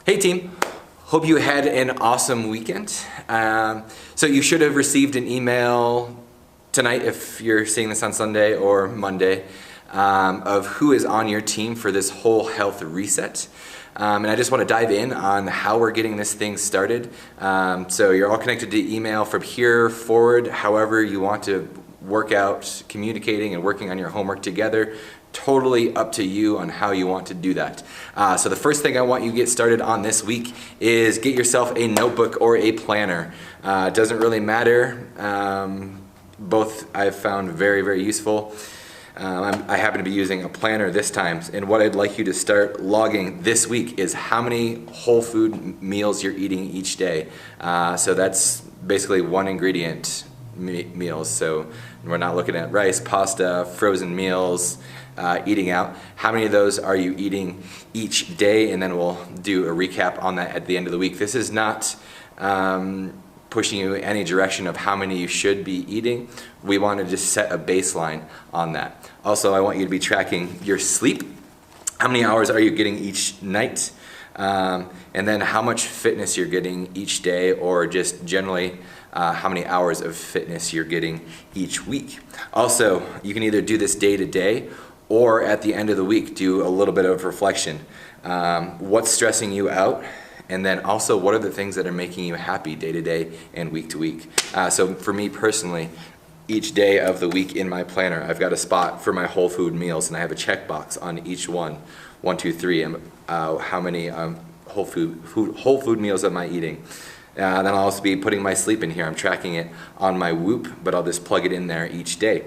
Hey team, hope you had an awesome weekend. So you should have received an email tonight if you're seeing this on Sunday or Monday of who is on your team for this whole health reset. And I just want to dive in on how we're getting this thing started. So you're all connected to email from here forward, however you want to work out communicating and working on your homework together. Totally up to you on how you want to do that. So the first thing I want you to get started on this week is get yourself a notebook or a planner. It doesn't really matter. Both I've found very, very useful. I happen to be using a planner this time, and what I'd like you to start logging this week is how many whole food meals you're eating each day. So that's basically one ingredient meals. So we're not looking at rice, pasta, frozen meals, eating out. How many of those are you eating each day? And then we'll do a recap on that at the end of the week. This is not pushing you in any direction of how many you should be eating. We want to just set a baseline on that. Also, I want you to be tracking your sleep. How many hours are you getting each night? And then how much fitness you're getting each day, or just generally how many hours of fitness you're getting each week. Also, you can either do this day to day or at the end of the week do a little bit of reflection. What's stressing you out? And then also, what are the things that are making you happy day to day and week to week? So for me personally, each day of the week in my planner, I've got a spot for my whole food meals, and I have a checkbox on each one. 1, 2, 3, and how many whole food meals am I eating? Then I'll also be putting my sleep in here. I'm tracking it on my Whoop, but I'll just plug it in there each day.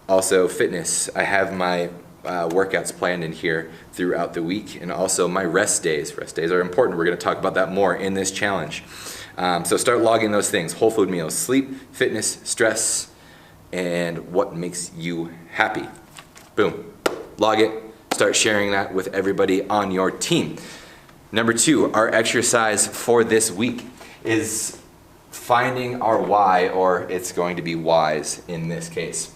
Also fitness, I have my workouts planned in here throughout the week, and also my rest days. Rest days are important. We're going to talk about that more in this challenge. So start logging those things: whole food meals, sleep, fitness, stress, and what makes you happy. Boom. Log it. Start sharing that with everybody on your team. Number 2, our exercise for this week is finding our why, or it's going to be whys in this case.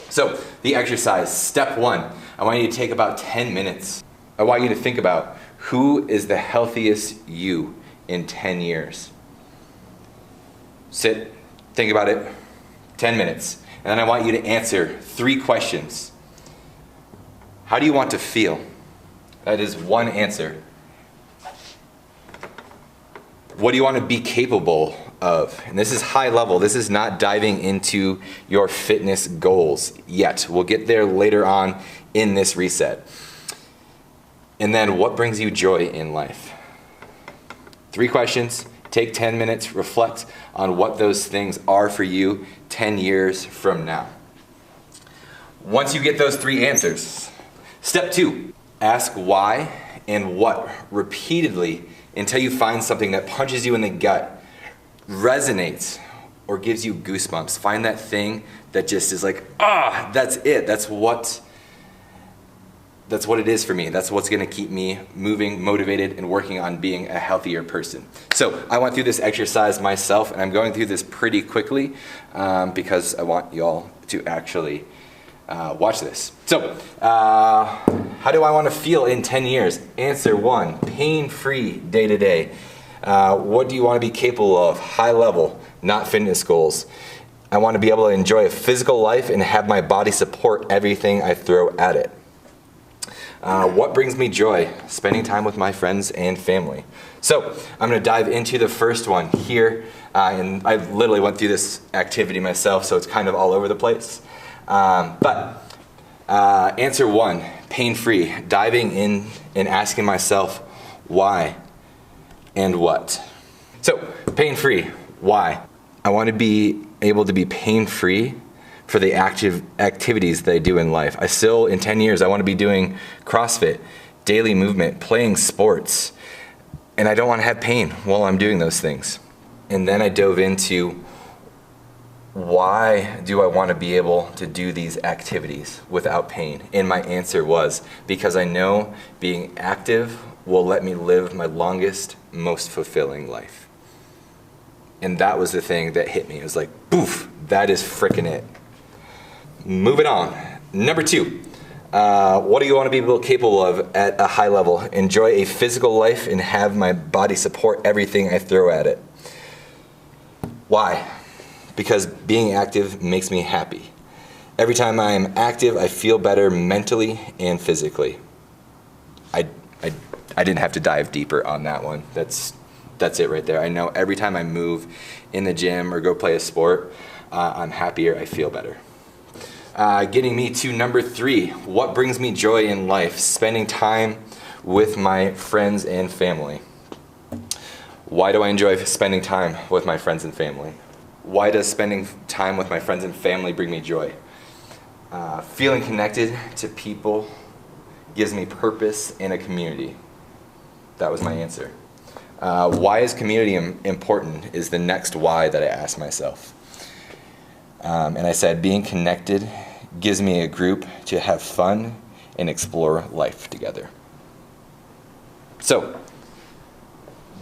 So the exercise, step 1, I want you to take about 10 minutes. I want you to think about who is the healthiest you in 10 years. Sit, think about it, 10 minutes. And then I want you to answer 3 questions. How do you want to feel? That is one answer. What do you want to be capable of? And this is high level. This is not diving into your fitness goals yet. We'll get there later on in this reset. And then, what brings you joy in life? 3 questions. Take 10 minutes. Reflect on what those things are for you 10 years from now. Once you get those 3 answers, step 2, ask why and what repeatedly until you find something that punches you in the gut, resonates, or gives you goosebumps. Find that thing that just is like, that's it. That's what it is for me. That's what's going to keep me moving, motivated, and working on being a healthier person. So I went through this exercise myself, and I'm going through this pretty quickly because I want y'all to actually watch this. So, how do I want to feel in 10 years? Answer 1, pain-free day to day. What do you want to be capable of? High level, not fitness goals. I want to be able to enjoy a physical life and have my body support everything I throw at it. What brings me joy? Spending time with my friends and family. So, I'm going to dive into the first one here. And I literally went through this activity myself, so it's kind of all over the place. Answer 1, pain-free, diving in and asking myself why and what. So, pain-free, why? I want to be able to be pain-free for the activities that I do in life. I still, in 10 years, I want to be doing CrossFit, daily movement, playing sports, and I don't want to have pain while I'm doing those things. And then I dove into, why do I want to be able to do these activities without pain? And my answer was, because I know being active will let me live my longest, most fulfilling life. And that was the thing that hit me. It was like, poof, that is frickin' it. Moving on. Number 2, What do you want to be capable of at a high level? Enjoy a physical life and have my body support everything I throw at it. Why? Because being active makes me happy. Every time I am active, I feel better mentally and physically. I didn't have to dive deeper on that one. That's it right there. I know every time I move in the gym or go play a sport, I'm happier, I feel better. Getting me to number 3, what brings me joy in life? Spending time with my friends and family. Why do I enjoy spending time with my friends and family? Why does spending time with my friends and family bring me joy? Feeling connected to people gives me purpose in a community. That was my answer. Why is community important is the next why that I asked myself. And I said being connected gives me a group to have fun and explore life together. So,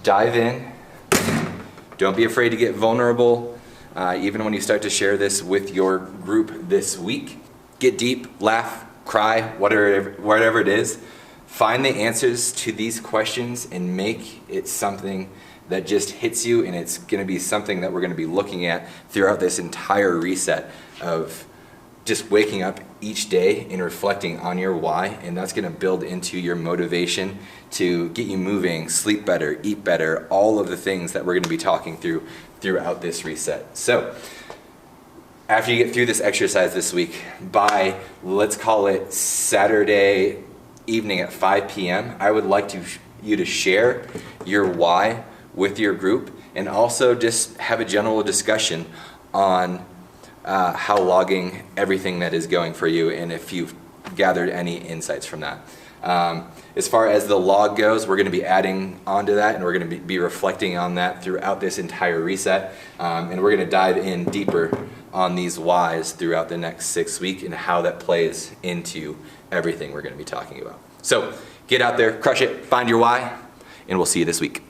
dive in. Don't be afraid to get vulnerable. Even when you start to share this with your group this week, get deep, laugh, cry, whatever it is. Find the answers to these questions and make it something that just hits you, and it's going to be something that we're going to be looking at throughout this entire reset of just waking up each day and reflecting on your why, and that's going to build into your motivation to get you moving, sleep better, eat better, all of the things that we're going to be talking throughout this reset. So after you get through this exercise this week, by, let's call it Saturday evening at 5 p.m., I would like you to share your why with your group, and also just have a general discussion on how logging everything that is going for you, and if you've gathered any insights from that. As far as the log goes, we're going to be adding onto that, and we're going to be reflecting on that throughout this entire reset, and we're going to dive in deeper on these whys throughout the next 6 weeks and how that plays into everything we're going to be talking about. So get out there, crush it, find your why, and we'll see you this week.